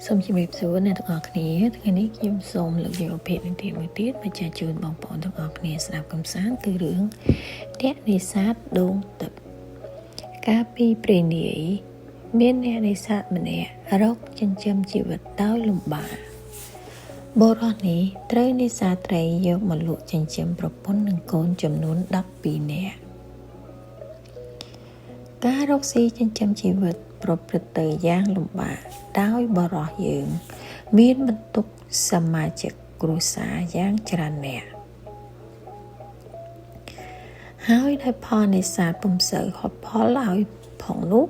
សូមជម្រាបសួរអ្នកទាំងអស់គ្នាថ្ងៃនេះខ្ញុំសូមលើកយកប្រភេទនិទានមួយទៀតមកចែកជូនបងប្អូនទាំងអស់គ្នាស្ដាប់កម្សាន្តគឺរឿងអ្នកនេសាទដូងទឹកកាលពីព្រេងនាយមានអ្នកនេសាទម្នាក់រកចិញ្ចឹមជីវិតដោយលំបាកបុរសនេះត្រូវនេសាទត្រីយកមកលក់ចិញ្ចឹមប្រពន្ធនិងកូនចំនួន12នាក់ការរកស៊ីចិញ្ចឹមជីវិតប្រព្រឹត្តទៅយ៉ាងលំបាកដោយបរិសុទ្ធយើងមានបន្ទុកសមាជិកគ្រួសារយ៉ាងច្រើនអ្នកហើយដោយផលនេសាទពុំសូវហត់ផលឲ្យផងនោះ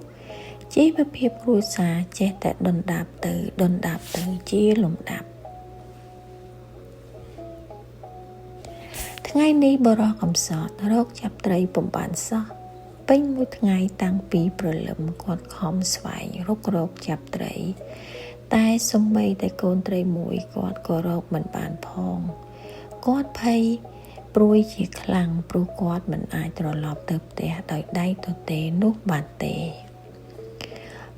ជីវភាពគ្រួសារចេះតែដុនដាបទៅជាលំដាប់ថ្ងៃនេះបរិសុទ្ធកំសត់រកចាប់ត្រីពុំបានសោះពេញមួយថ្ងៃតាំងពីព្រលឹមគាត់ខំស្វែងរកចាប់ត្រីតែសូម្បីតែកូនត្រីមួយគាត់ក៏រកមិនបានផងគាត់ភ័យព្រួយជាខ្លាំងព្រោះគាត់មិនអាចត្រឡប់ទៅផ្ទះដោយដៃទទេនោះបានទេ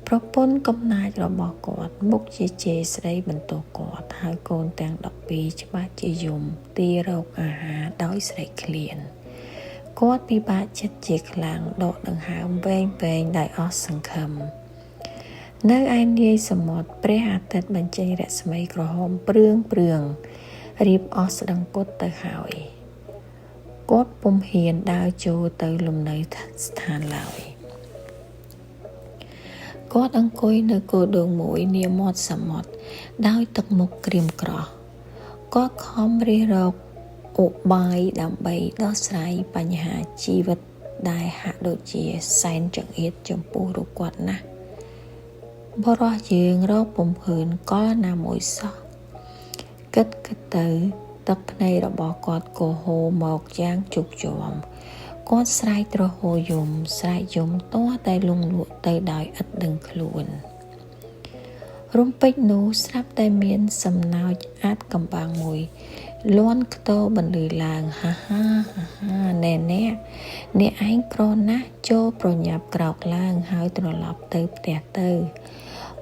ប្រពន្ធកំណាចរបស់គាត់មុខជាជេរស្ដីបន្ទោសគាត់ហើយកូនទាំង12ច្បាស់ជាយំទីរកអាហារដោយស្រែកឃ្លានគាត់ពិបាកចិត្តជាខ្លាំងដកដង្ហើមវែងដោយអស់សង្ឃឹមនៅឯនាយសមុទ្រព្រះអាទិត្យបញ្ចេញរស្មីក្រហមព្រឿងរៀបអស់ស្ដឹងពុតទៅហើយគាត់ពុំហ៊ានដើរចូលទៅលំនៅស្ថានឡើយគាត់អង្គុយនៅគោដងមួយនាមាត់សមុទ្រដោយទឹកមុខក្រៀមក្រោះគាត់ខំរិះរកឧបាយដើម្បីដោះស្រាយបញ្ហាជីវិតដែលហាក់ដូចជាសែនចង្អៀតចំពោះរូបគាត់ណាស់បរិសុទ្ធយើងរកពុំឃើញកលណាមួយសោះគិតទៅទឹកភ្នែករបស់គាត់ក៏ហូរមកយ៉ាងជោគជាំគាត់ស្រែកទ្រហោយំទាស់តែលងលក់ទៅដោយឥតដឹងខ្លួនរំពេចនោះស្រាប់តែមានសំណោចអាចកំបាំងមួយលន់ខ្ទរបន្លឺឡើងហាណែអ្នកឯងក្រណាស់ចូលប្រញាប់ក្រោកឡើងហើយត្រឡប់ទៅផ្ទះទៅ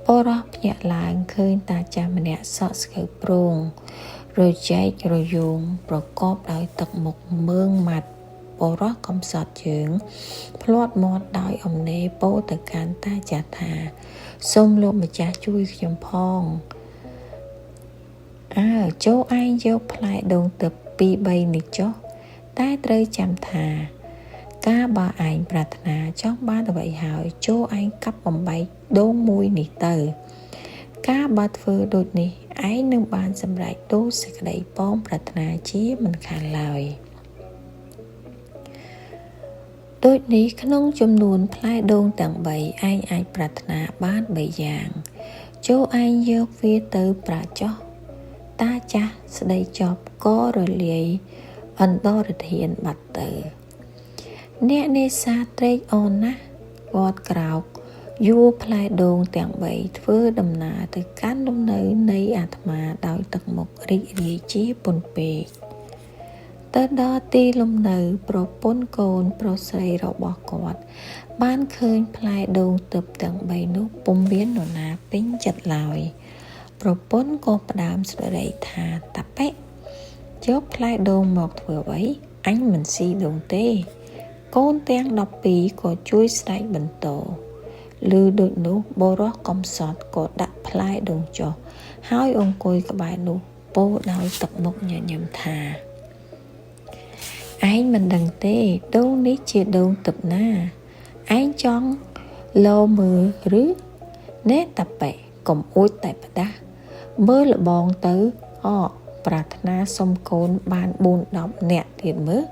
បរិសុទ្ធភ្ញាក់ឡើងឃើញតាចាស់ម្នាក់សក់ស្កូវប្រងរជែករយោងប្រកបដោយទឹកមុខមើងម៉ាត់បរិសុទ្ធកំសត់ជើងភ្លាត់មាត់ដោយអំណេរពោលទៅកាន់តាចាស់ថាសូមលោកម្ចាស់ជួយខ្ញុំផងចូលឯងយកផ្លែដូងទឹក 2-3 នេះចុះតែត្រូវចាំថាការបើឯងប្រាថ្នាចង់បានអ្វីហើយចូលឯងកាប់បំបែកដូងមួយនេះទៅការបើធ្វើដូចនេះឯងនឹងបានសម្រេចទូលសេចក្តីប៉ងប្រាថ្នាជាមិនខានឡើយដូចនេះក្នុងចំនួនផ្លែដូងទាំង3ឯងអាចប្រាថ្នាបាន3យ៉ាងចូលឯងយកវាទៅប្រាចុះតាចាស់ស្ដីចប់ក៏រលាយអន្តរធានបាត់ទៅអ្នកនេសាទត្រេកអរណាស់គាត់ក្រោកយួរផ្លែដូងទាំង3ធ្វើដំណើរទៅកាន់លំនៅនៃអាត្មាដោយទឹកមុខរីករាយជាពន់ពេកទៅដល់ទីលំនៅប្រពន្ធកូនប្រុសស្រីរបស់គាត់បានឃើញផ្លែដូងទើបទាំង3នោះពុំមាននរណាពេញចិត្តឡើយប្រពន្ធក៏ផ្ដើមស្ដីថាតាប៉ិយកផ្លែដូងមកធ្វើអ្វីអញមិនស៊ីដូងទេកូនទាំង12ក៏ជួយស្រែកបន្តឮដូចនោះបរិសុទ្ធកំសត់ក៏ដាក់ផ្លែដូងចុះហើយអង្គុយក្បែរនោះពោលដោយទឹកមុខញញឹមថាឯងមិនដឹងទេដូងនេះជាដូងទឹកណាឯងចង់លោមើលឬណែតាប៉ិកុំអួចតែផ្ដាស់មើលលបងទៅប្រាថ្នាសុំកូនបាន4-10នាក់ទៀតមើល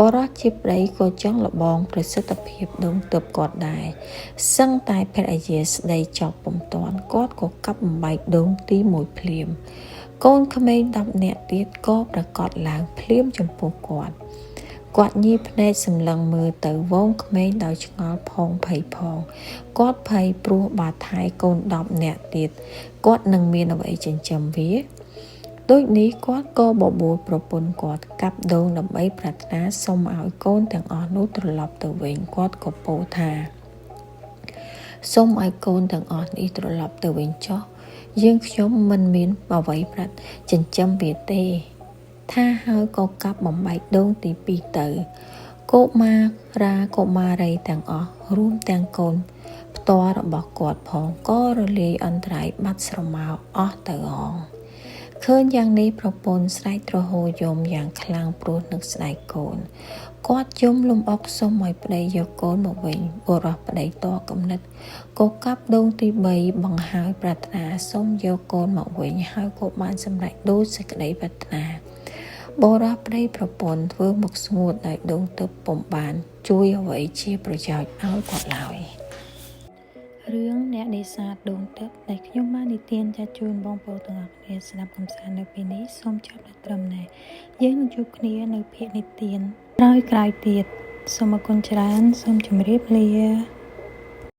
បរិសុទ្ធជាប្តីក៏ចង់លបងប្រសិទ្ធភាពដូងទើបគាត់ដែរសឹងតែភរិយាស្ដីចប់ពុំតាន់គាត់ក៏កាប់បំបែកដូងទី1ភ្លាមកូនក្មេង10នាក់ទៀតក៏ប្រកាសឡើងភ្លាមចំពោះគាត់ញីភ្នែកសម្លឹងមើលទៅវងក្មេងដោយឆ្ងល់ផងភ័យផងគាត់ភ័យព្រោះបាថែកូន10នាក់ទៀតគាត់នឹងមានអ្វីចិញ្ចឹមវាដូចនេះគាត់ក៏បបួលប្រពន្ធគាត់កាប់ដូងដើម្បីប្រាថ្នាសុំឲ្យកូនទាំងអស់នោះត្រឡប់ទៅវិញគាត់ក៏ពោលថាសូមឲ្យកូនទាំងអស់នេះត្រឡប់ទៅវិញចុះ យើងខ្ញុំមិនមានអ្វីប្រាត់ចិញ្ចឹមវាទេថាហើយក៏កាប់បំបែកដូងទី2ទៅកុមារាកុមារីទាំងអស់រួមទាំងកូនផ្ទាល់របស់គាត់ផងក៏រលាយអន្តរាយបាត់ស្រមោលអស់ទៅអងឃើញយ៉ាងនេះប្រពន្ធស្រែកទ្រហោយំយ៉ាងខ្លាំងព្រោះនឹកស្ដាយកូនគាត់យំលំអុកសុំឲ្យប្តីយកកូនមកវិញបុរសប្តីតគំនិតក៏កាប់ដូងទី3បង្ហើយប្រាថ្នាសុំយកកូនមកវិញហើយក៏បានសម្រេចដូចសេចក្តីប្រាថ្នាបុរសប្តីប្រពន្ធធ្វើមុខស្ងួតដោយដូងទឹកពុំបានជួយអ្វីជាប្រយោជន៍ឲ្យគាត់ឡើយរឿងអ្នកនេសាទដូងទឹកដែលខ្ញុំបាននិទានចាត់ជូនបងប្អូនទាំងអស់គ្នាស្ដាប់កំសាន្តនៅពេលនេះសូមចាប់ដល់ត្រឹមនេះយើងនឹងជួបគ្នានៅភាគនិទានក្រោយៗទៀតសូមអរគុណច្រើនសូមជម្រាបលា